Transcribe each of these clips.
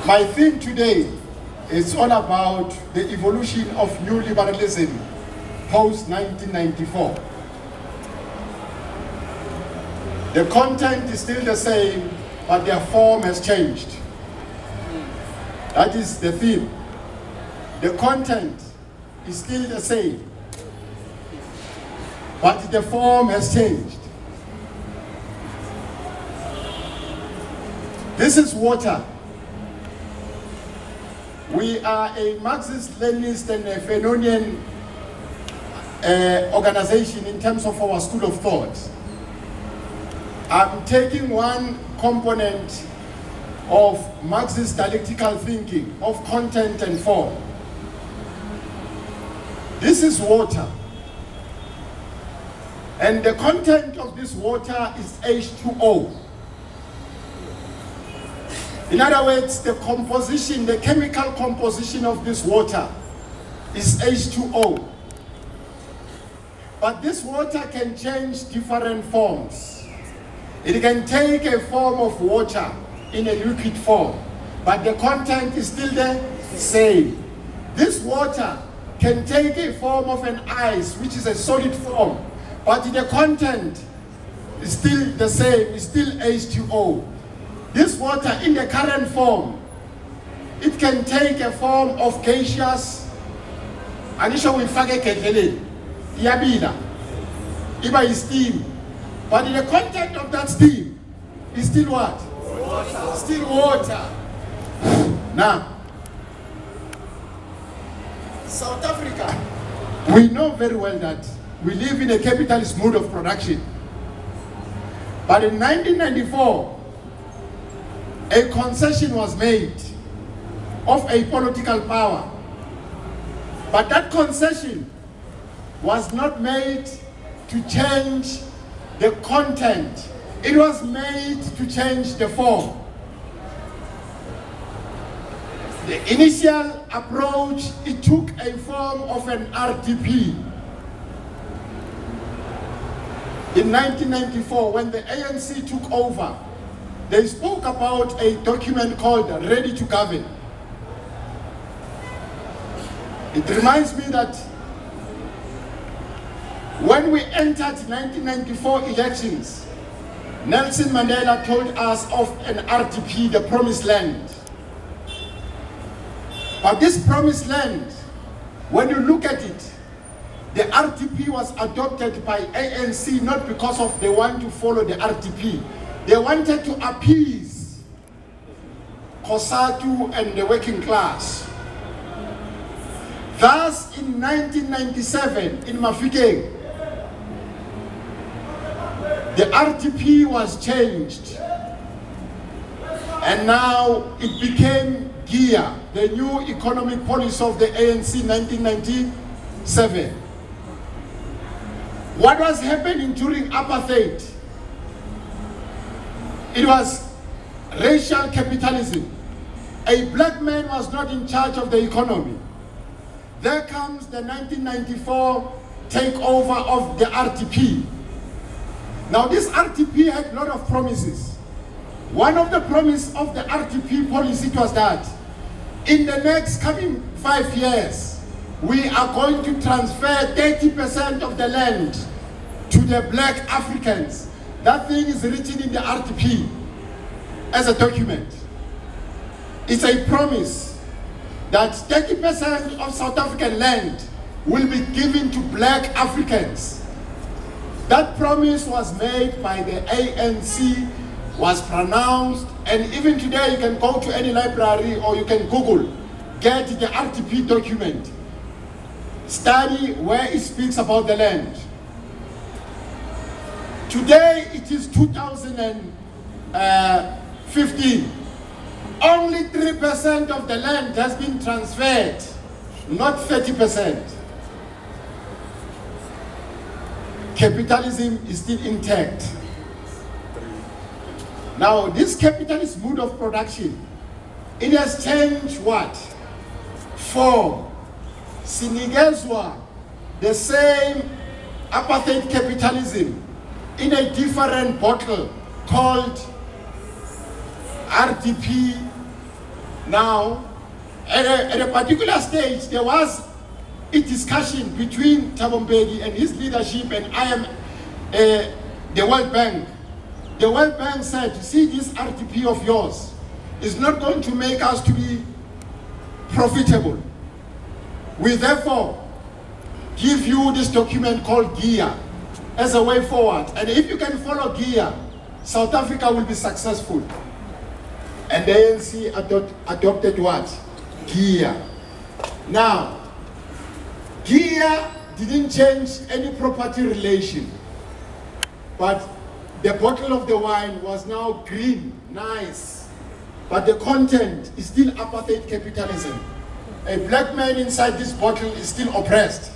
My theme today is all about the evolution of new liberalism post-1994. The content is still the same, but their form has changed. That is the theme. The content is still the same, but the form has changed. This is water. We are a Marxist-Leninist and a Fanonian organization in terms of our school of thought. I'm taking one component of Marxist dialectical thinking of content and form. This is water. And the content of this water is H2O. In other words, the composition, the chemical composition of this water is H2O. But this water can change different forms. It can take a form of water in a liquid form, but the content is still the same. This water can take a form of an ice, which is a solid form, but the content is still the same, it's still H2O. This water in the current form, it can take a form of gaseous, anisho wifake keteleni, iyabila, iba is steam, but the content of that steam is still what? Water. Still water. Now, South Africa, we know very well that we live in a capitalist mode of production. But in 1994, a concession was made of a political power. But that concession was not made to change the content. It was made to change the form. The initial approach, it took a form of an RTP. In 1994, when the ANC took over, they spoke about a document called Ready to Govern. It reminds me that when we entered 1994 elections, Nelson Mandela told us of an RTP, the Promised Land. But this Promised Land, when you look at it, the RTP was adopted by ANC not because of they want to follow the RTP. They wanted to appease COSATU and the working class. Thus, in 1997, in Mafikeng, the RTP was changed. And now it became GEAR, the new economic policy of the ANC 1997. What was happening during apartheid? It was racial capitalism. A black man was not in charge of the economy. There comes the 1994 takeover of the RTP. Now this RTP had a lot of promises. One of the promises of the RTP policy was that in the next coming 5 years, we are going to transfer 30% of the land to the black Africans. That thing is written in the RTP as a document. It's a promise that 30% of South African land will be given to black Africans. That promise was made by the ANC, was pronounced, and even today you can go to any library or you can Google, get the RTP document, study where it speaks about the land. Today it is 2015. Only 3% of the land has been transferred, not 30%. Capitalism is still intact. Now, this capitalist mode of production, it has changed what? Form. Sinigezwa, the same apartheid capitalism in a different bottle called RTP Now, at a particular stage, there was a discussion between Thabo Mbeki and his leadership and the World Bank. The World Bank said, see, this RDP of yours is not going to make us to be profitable. We therefore give you this document called GIA as a way forward. And if you can follow GIA, South Africa will be successful. And the ANC adopted what? GIA. Now, GIA didn't change any property relation, but the bottle of the wine was now green, nice, but the content is still apartheid capitalism. A black man inside this bottle is still oppressed.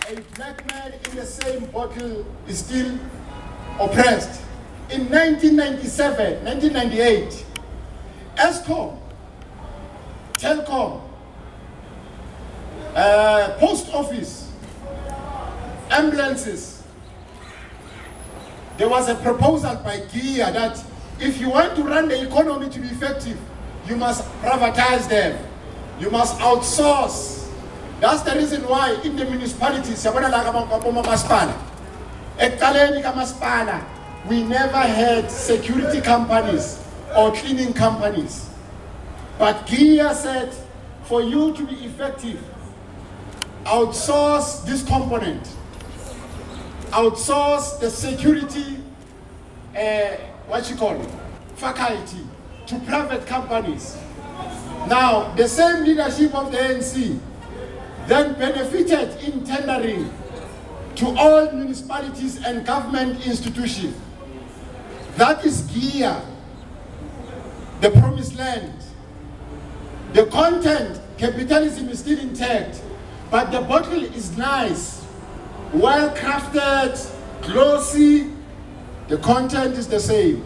A black man in the same bottle is still oppressed. In 1997, 1998, Eskom, Telkom, post office, ambulances, there was a proposal by GIA that if you want to run the economy to be effective, you must privatize them. You must outsource. That's the reason why in the municipalities, we never had security companies or cleaning companies. But GIA said, for you to be effective, outsource this component. Outsource the security, faculty to private companies. Now, the same leadership of the ANC then benefited in tendering to all municipalities and government institutions. That is GIA, the promised land. The content, capitalism is still intact, but the bottle is nice, well crafted, glossy. The content is the same.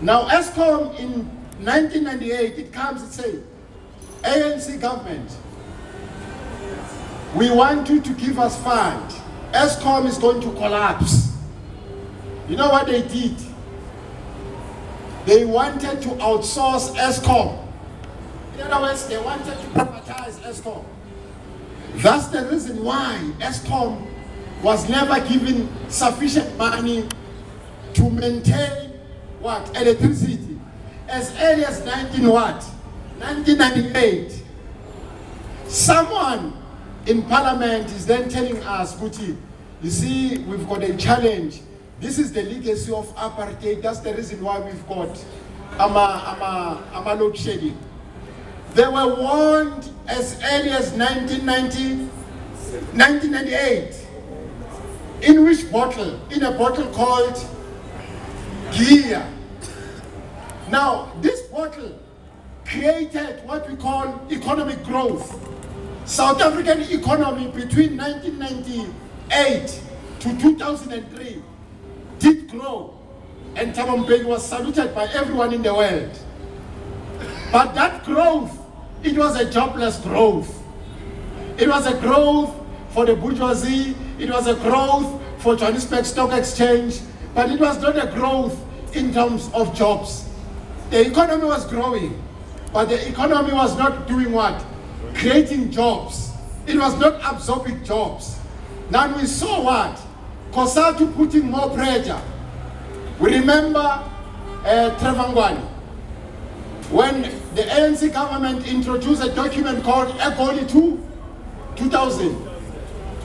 Now, Eskom in 1998, it comes and says, ANC government, we want you to give us fund. Eskom is going to collapse. You know what they did? They wanted to outsource Eskom. In other words, they wanted to privatize Eskom. That's the reason why Eskom was never given sufficient money to maintain what? Electricity. As early as 1998. Someone in parliament is then telling us, Guti, you see, we've got a challenge. This is the legacy of apartheid. That's the reason why we've got load shedding. They were warned as early as 1998. In which bottle? In a bottle called GIA. Now, this bottle created what we call economic growth. South African economy between 1998 to 2003 did grow, and Thabo Mbeki was saluted by everyone in the world. But that growth, it was a jobless growth. It was a growth for the bourgeoisie, it was a growth for Johannesburg Stock Exchange, but it was not a growth in terms of jobs. The economy was growing, but the economy was not doing what? Creating jobs. It was not absorbing jobs. Now we saw what? COSATU putting more pressure. We remember Trevangwani, when the ANC government introduced a document called Egoli 2000.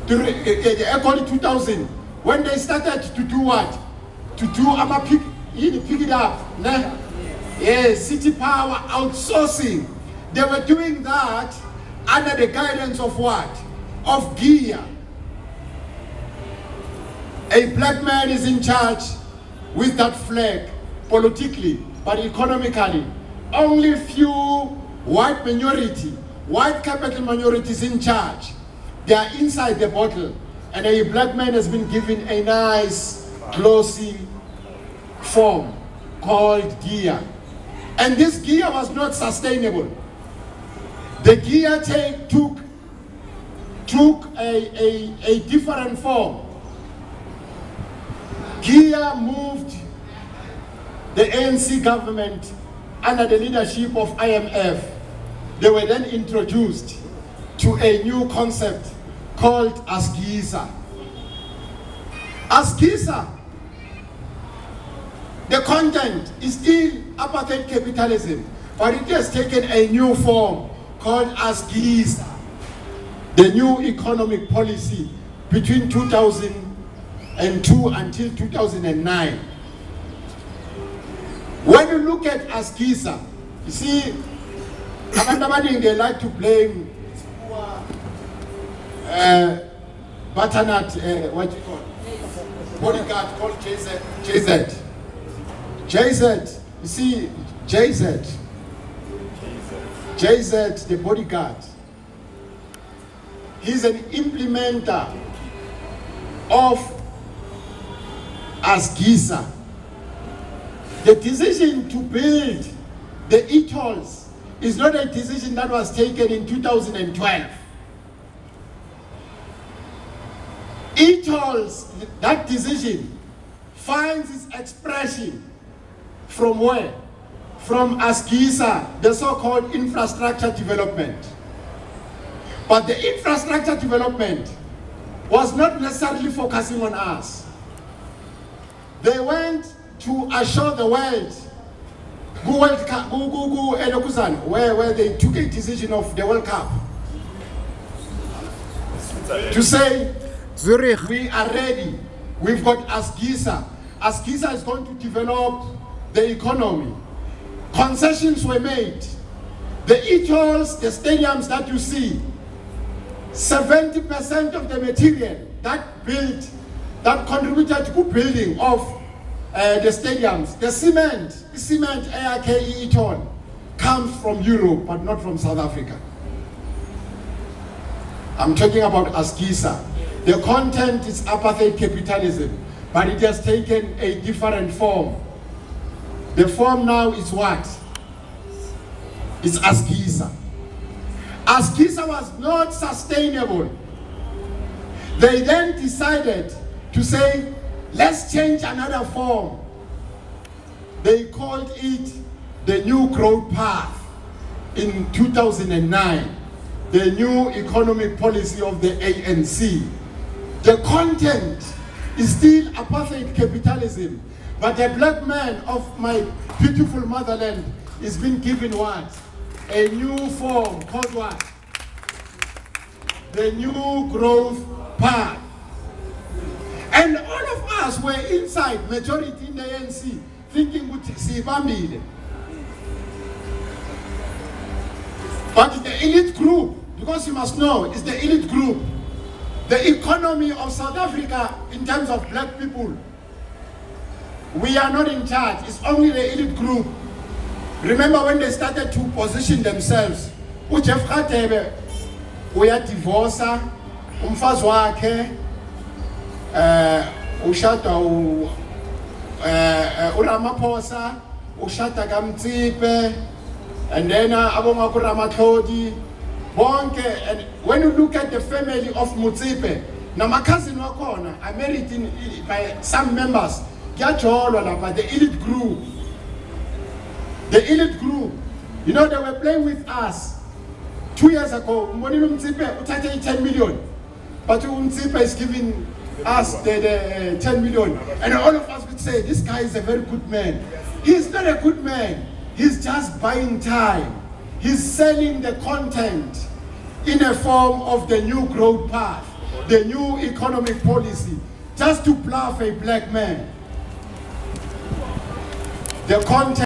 Egoli 2000. When they started to do what? To do, pick it up. Yes, city power outsourcing. They were doing that under the guidance of what? Of GIA. A black man is in charge with that flag, politically, but economically. Only few white capital minorities in charge. They are inside the bottle, and a black man has been given a nice, glossy form called GIA. And this GIA was not sustainable. The GIA took a different form. GIA moved the ANC government, under the leadership of IMF, they were then introduced to a new concept called Asgisa. Asgisa, the content is still apartheid capitalism, but it has taken a new form called Asgisa, the new economic policy between 2002 until 2009. When you look at Asgisa, you see, they like to blame butternut, what you call bodyguard called JZ. JZ, you see, JZ, the bodyguard, he's an implementer of Asgisa. The decision to build the atolls is not a decision that was taken in 2012. Atolls, that decision finds its expression from where? From Asgisa, the so-called infrastructure development. But the infrastructure development was not necessarily focusing on us. They went to assure the world, where they took a decision of the World Cup, to say, Zurich, we are ready, we've got Asgisa. Asgisa is going to develop the economy. Concessions were made. The atolls, the stadiums that you see, 70% of the material that contributed to building of the stadiums, the cement ARKE atoll comes from Europe, but not from South Africa. I'm talking about Asgisa. The content is apartheid capitalism, but it has taken a different form. The form now is what? It's Asgisa. Asgisa was not sustainable. They then decided to say, let's change another form. They called it the New Growth Path in 2009, the new economic policy of the ANC. The content is still apartheid capitalism, but the black man of my beautiful motherland is being given what? A new form called what? The New Growth Path. And all of us were inside, majority in the ANC, thinking, but the elite group, because you must know, it's the elite group. The economy of South Africa, in terms of black people, we are not in charge. It's only the elite group. Remember when they started to position themselves, uJeff Radebe uyadivorca, umfazi wakhe ushada uRamaphosa, ushada kaMtsipe, and then abonga kuRamatlhodi bonke. And when you look at the family of Mutsipe, now my cousin wakhona are married by some members, by the elite group. The elite group, you know, they were playing with us 2 years ago. Monino Mutsipe uthathe 10 million, but Mutsipe is giving us the 10 million, and all of us would say this guy is a very good man. He's not a good man. He's just buying time. He's selling the content in a form of the New Growth Path, the new economic policy, just to bluff a black man. The content